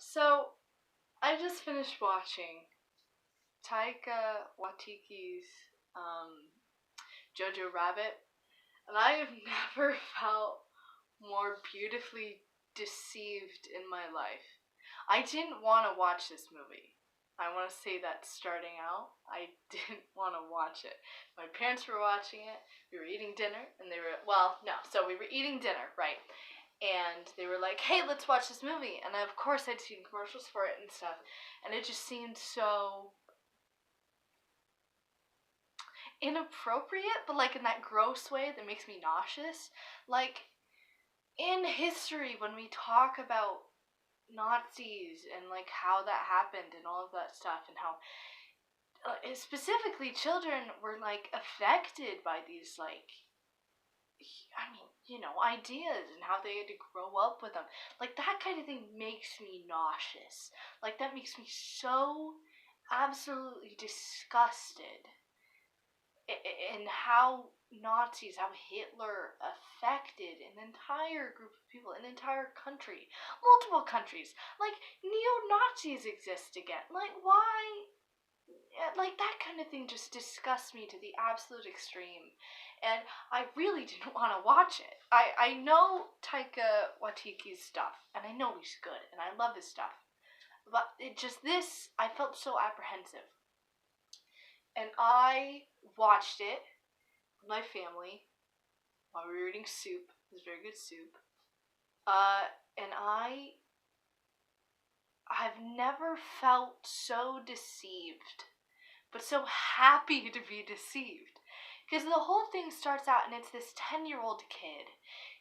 So, I just finished watching Taika Watiki's Jojo Rabbit, and I have never felt more beautifully deceived in my life. I didn't want to watch this movie. I want to say that starting out, I didn't want to watch it. My parents were watching it, we were eating dinner, and we were eating dinner, right? And they were like, hey, let's watch this movie. And of course I'd seen commercials for it and stuff. And it just seemed so inappropriate, but like in that gross way that makes me nauseous. Like, in history, when we talk about Nazis and like how that happened and all of that stuff, and how specifically children were like affected by these ideas and how they had to grow up with them. Like, that kind of thing makes me nauseous. Like, that makes me so absolutely disgusted in how Nazis, how Hitler affected an entire group of people, an entire country, multiple countries. Like, neo-Nazis exist again. Like, why? Like, that kind of thing just disgusts me to the absolute extreme. And I really didn't want to watch it. I know Taika Watiki's stuff, and I know he's good, and I love his stuff. But I felt so apprehensive. And I watched it with my family while we were eating soup. It was very good soup. And I've never felt so deceived, but so happy to be deceived. Because the whole thing starts out, and it's this 10-year-old kid.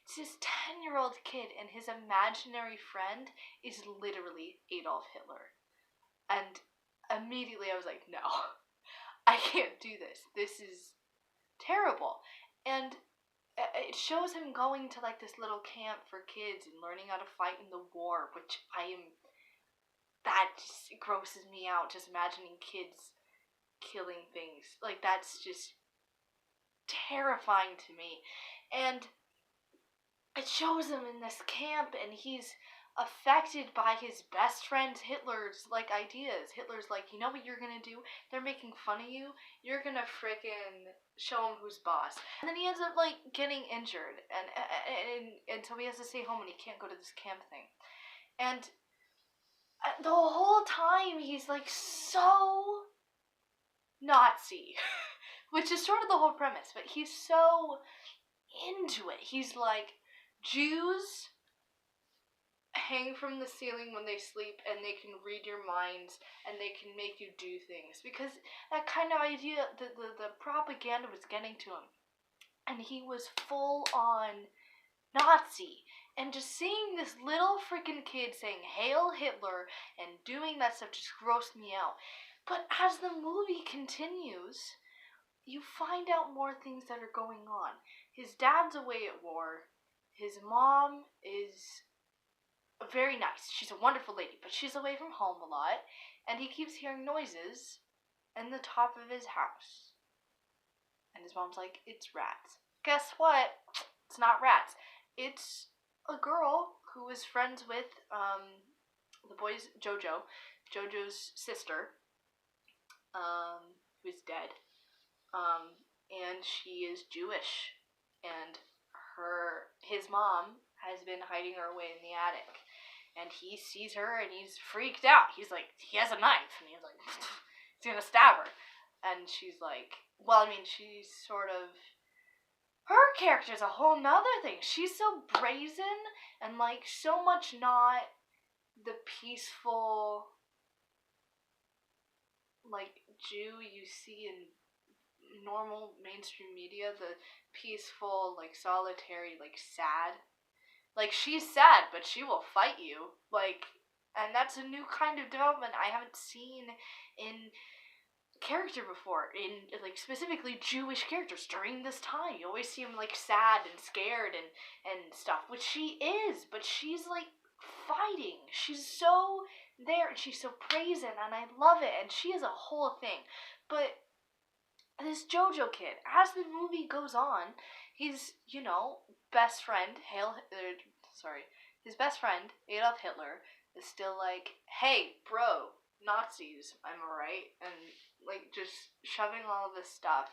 It's this 10-year-old kid, and his imaginary friend is literally Adolf Hitler. And immediately I was like, no, I can't do this. This is terrible. And it shows him going to like this little camp for kids and learning how to fight in the war, which that just grosses me out, just imagining kids killing things. Like, that's just terrifying to me. And it shows him in this camp, and he's affected by his best friend Hitler's like ideas. Hitler's like, you know what you're gonna do? They're making fun of you. You're gonna frickin' show them who's boss. And then he ends up like getting injured, and so he has to stay home, and he can't go to this camp thing. And the whole time he's like so Nazi, which is sort of the whole premise, but he's so into it. He's like, Jews hang from the ceiling when they sleep, and they can read your minds, and they can make you do things, because that kind of idea, the propaganda was getting to him, and he was full on Nazi. And just seeing this little freaking kid saying Hail Hitler and doing that stuff just grossed me out. But as the movie continues, you find out more things that are going on. His dad's away at war. His mom is very nice. She's a wonderful lady, but she's away from home a lot, and he keeps hearing noises in the top of his house. And his mom's like, it's rats. Guess what? It's not rats. It's a girl who is friends with the boy's Jojo's sister, who is dead. And she is Jewish, and his mom has been hiding her away in the attic, and he sees her, and he's freaked out. He's like, he has a knife, and he's like, he's gonna stab her, and she's like, she's sort of, her character's a whole nother thing. She's so brazen, and like so much not the peaceful like Jew you see in normal mainstream media, the peaceful, like solitary, like sad. Like, she's sad, but she will fight you. Like, and that's a new kind of development I haven't seen in character before, in like specifically Jewish characters during this time. You always see them like sad and scared and stuff, which she is, but she's like fighting. She's so there, and she's so brazen, and I love it, and she is a whole thing. But this Jojo kid, as the movie goes on, his, best friend, his best friend, Adolf Hitler, is still like, hey, bro, Nazis, am I right? And like just shoving all of this stuff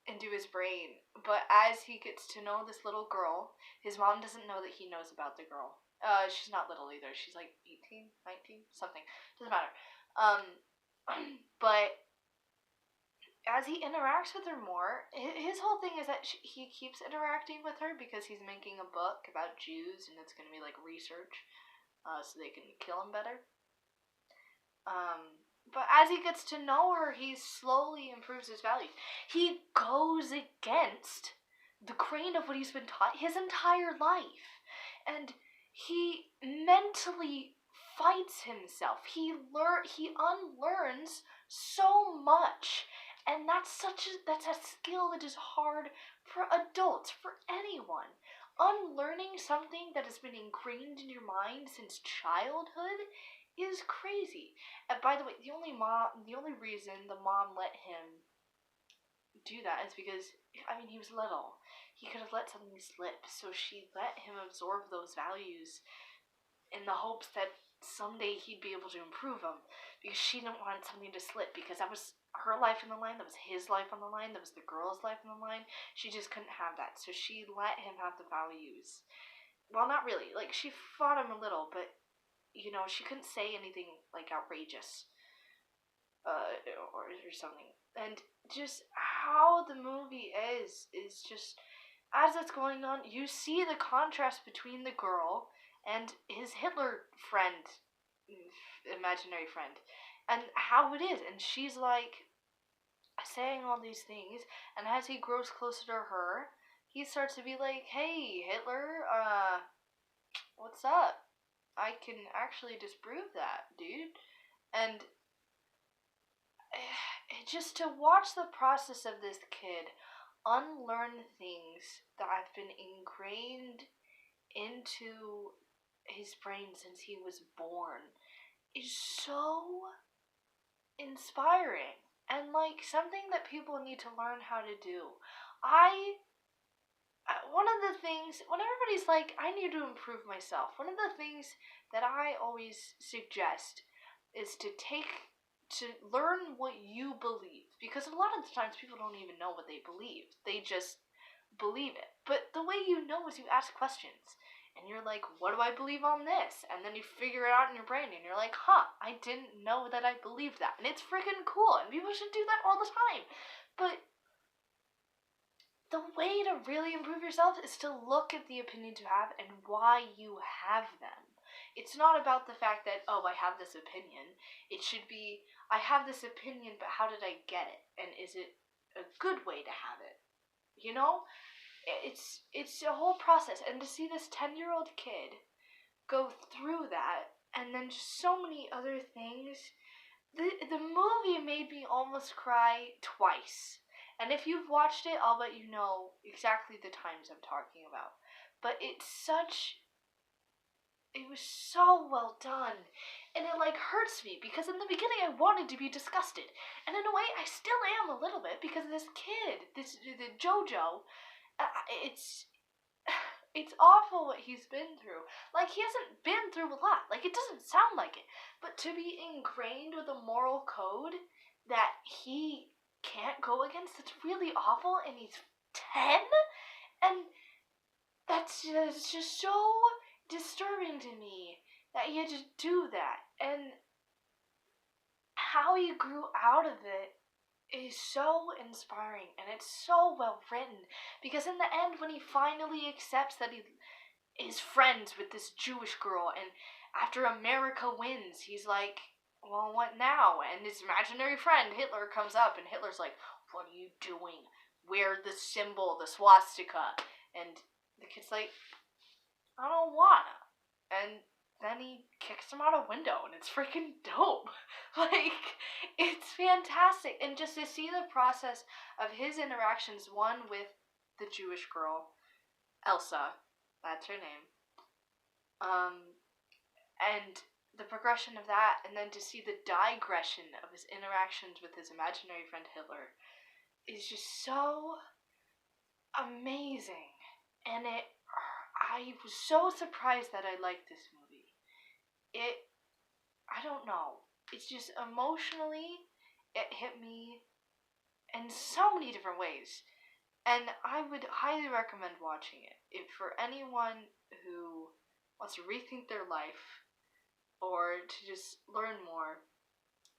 into his brain. But as he gets to know this little girl, his mom doesn't know that he knows about the girl. She's not little either. She's like 18, 19, something. Doesn't matter. Um, but as he interacts with her more, his whole thing is that he keeps interacting with her because he's making a book about Jews, and it's going to be like research, so they can kill him better. But as he gets to know her, he slowly improves his values. He goes against the grain of what he's been taught his entire life, and he mentally fights himself. He unlearns so much, and that's a skill that is hard for adults, for anyone. Unlearning something that has been ingrained in your mind since childhood is crazy. And by the way, the only reason the mom let him do that is because, I mean, he was little. He could have let something slip, so she let him absorb those values in the hopes that someday he'd be able to improve them, because she didn't want something to slip, because that was her life on the line, that was his life on the line, that was the girl's life on the line. She just couldn't have that, so she let him have the values. Well, not really. Like, she fought him a little, but, you know, she couldn't say anything, like, outrageous, or something. And just how the movie is just, as it's going on, you see the contrast between the girl and his Hitler friend, imaginary friend, and how it is. And she's like saying all these things, and as he grows closer to her, he starts to be like, hey, Hitler, what's up? I can actually disprove that, dude. And just to watch the process of this kid unlearn things that have been ingrained into his brain since he was born is so inspiring, and like something that people need to learn how to do. One of the things, when everybody's like, I need to improve myself, one of the things that I always suggest is to learn what you believe, because a lot of the times people don't even know what they believe. They just believe it. But the way you know is you ask questions. And you're like, what do I believe on this? And then you figure it out in your brain, and you're like, I didn't know that I believed that. And it's freaking cool, and people should do that all the time. But the way to really improve yourself is to look at the opinions you have and why you have them. It's not about the fact that, I have this opinion. It should be, I have this opinion, but how did I get it? And is it a good way to have it? You know? It's a whole process. And to see this 10-year-old kid go through that, and then just so many other things, the movie made me almost cry twice. And if you've watched it, I'll let you know exactly the times I'm talking about. But it was so well done. And it like hurts me, because in the beginning I wanted to be disgusted. And in a way I still am a little bit, because this kid, the Jojo, it's awful what he's been through. Like, he hasn't been through a lot. Like, it doesn't sound like it. But to be ingrained with a moral code that he can't go against, it's really awful, and he's 10? And that's just so disturbing to me that he had to do that. And how he grew out of it is so inspiring, and it's so well written, because in the end, when he finally accepts that he is friends with this Jewish girl, and after America wins, he's like, well, what now? And his imaginary friend Hitler comes up, and Hitler's like, what are you doing? Wear the symbol, the swastika. And the kid's like, I don't wanna. And then he kicks him out a window, and it's freaking dope. Like, it's fantastic. And just to see the process of his interactions, one with the Jewish girl, Elsa, that's her name, and the progression of that, and then to see the digression of his interactions with his imaginary friend Hitler is just so amazing. And I was so surprised that I liked this movie. I don't know. It's just emotionally, it hit me in so many different ways. And I would highly recommend watching it. If for anyone who wants to rethink their life or to just learn more,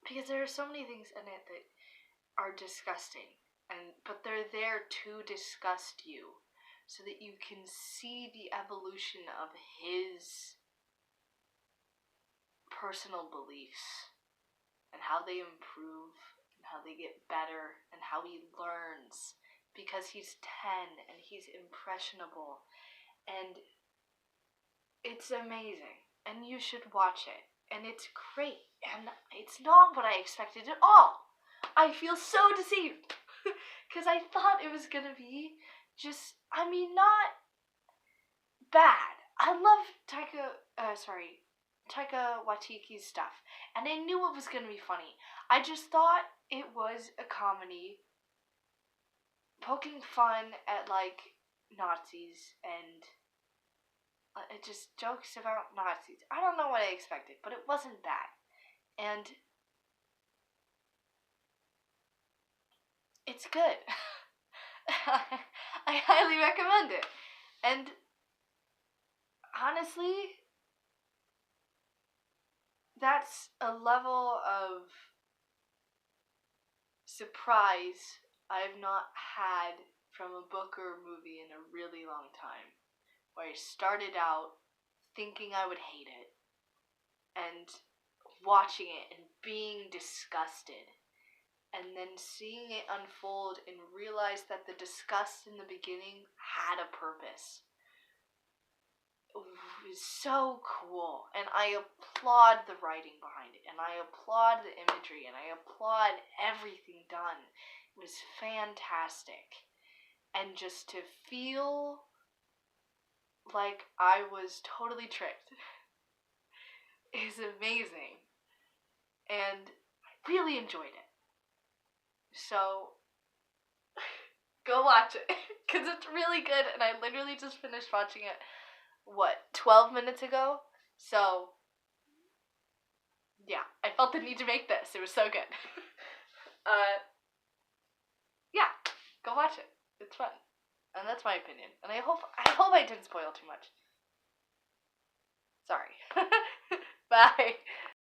because there are so many things in it that are disgusting, but they're there to disgust you so that you can see the evolution of his personal beliefs and how they improve and how they get better and how he learns because he's 10 and he's impressionable, and it's amazing and you should watch it, and it's great, and it's not what I expected at all. I feel so deceived because I thought it was gonna be just, not bad. I love Taika Watiki's stuff, and I knew it was gonna be funny. I just thought it was a comedy poking fun at like Nazis and it just jokes about Nazis. I don't know what I expected, but it wasn't that, and it's good. I highly recommend it. And honestly, that's a level of surprise I've not had from a book or a movie in a really long time. Where I started out thinking I would hate it and watching it and being disgusted and then seeing it unfold and realize that the disgust in the beginning had a purpose. It was so cool, and I applaud the writing behind it, and I applaud the imagery, and I applaud everything done. It was fantastic, and just to feel like I was totally tricked is amazing, and I really enjoyed it. So go watch it because it's really good, and I literally just finished watching it 12 minutes ago. So yeah, I felt the need to make this. It was so good. Yeah, go watch it. It's fun, and that's my opinion. And I hope I didn't spoil too much. Sorry. Bye.